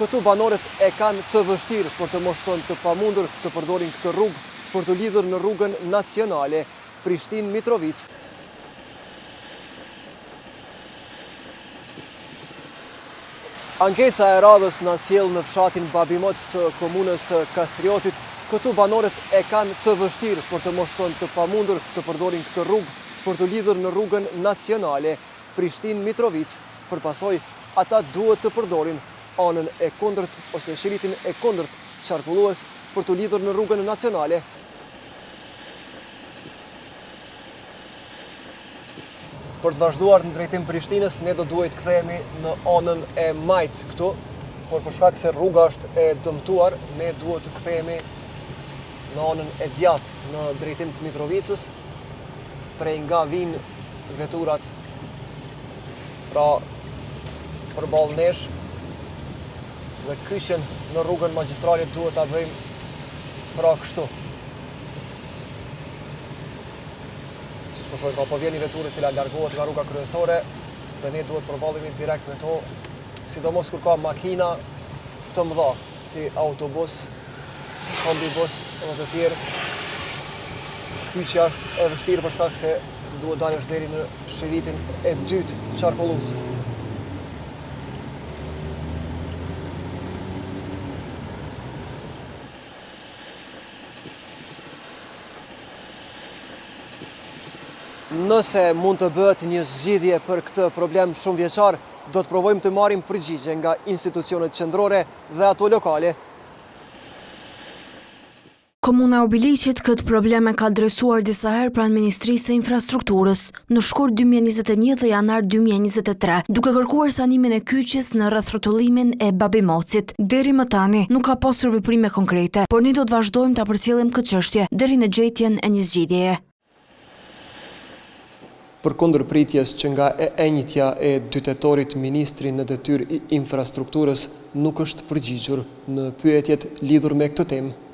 këtu banorët e kanë të vështirë, për të mos thënë të pamundur, të përdorin këtë rrugë për të lidhur në rrugën nacionale Prishtinë-Mitrovic. Ankesa e radhës na sjell në fshatin Babimoc të komunës Kastriotit. Këtu banorët e kanë të vështirë, për të mos thënë të pamundur, të përdorin këtë rrugë për të lidhur në rrugën nacionale Prishtinë-Mitrovic. Përpasoj, ata duhet të përdorin anën e kundërt ose shiritin e kundërt qarkullues për të lidhur në rrugën nacionale. Për të vazhduar në drejtim Prishtinës, ne do duhet kthehemi në anën e majt këtu, por për shkak se rruga është e dëmtuar, ne duhet të kthehemi në anën e djathtë në drejtim të Mitrovicës, prej nga vinë veturat, pra përballë nesh, dhe kyçen në rrugën magjistrale duhet ta bëjmë pra kështu. Siç po shohim, po vjen një veturë e cila largohet nga rruga kryesore dhe ne duhet përballemi direkt me to, sidomos kur ka makina të mëdha, si autobus, kombibus dhe të tjerë. Kyçja është e vështirë për shkak se duhet dalësh deri në shiritin e dytë qarkullues. Nëse mund të bëhet një zgjidhje për këtë problem shumë vjeçar, do të provojmë të marrim përgjigje nga institucionet qendrore dhe ato lokale. Komuna e Obiliqit këtë problem e ka adresuar disa herë pranë Ministrisë së Infrastrukturës në shkurt 2021 dhe janar 2023, duke kërkuar sanimin e kyçjes në rreth rrotullimin e Babimocit. Deri më tani nuk ka pasur veprime konkrete, por ne do të vazhdojmë ta përcjellim këtë çështje deri në gjetjen e një zgjidhjeje. Përkundër pritjes që nga e enjtja e 2 tetorit ministri në detyrë i infrastrukturës nuk është përgjigjur në pyetjet lidhur me këtë temë.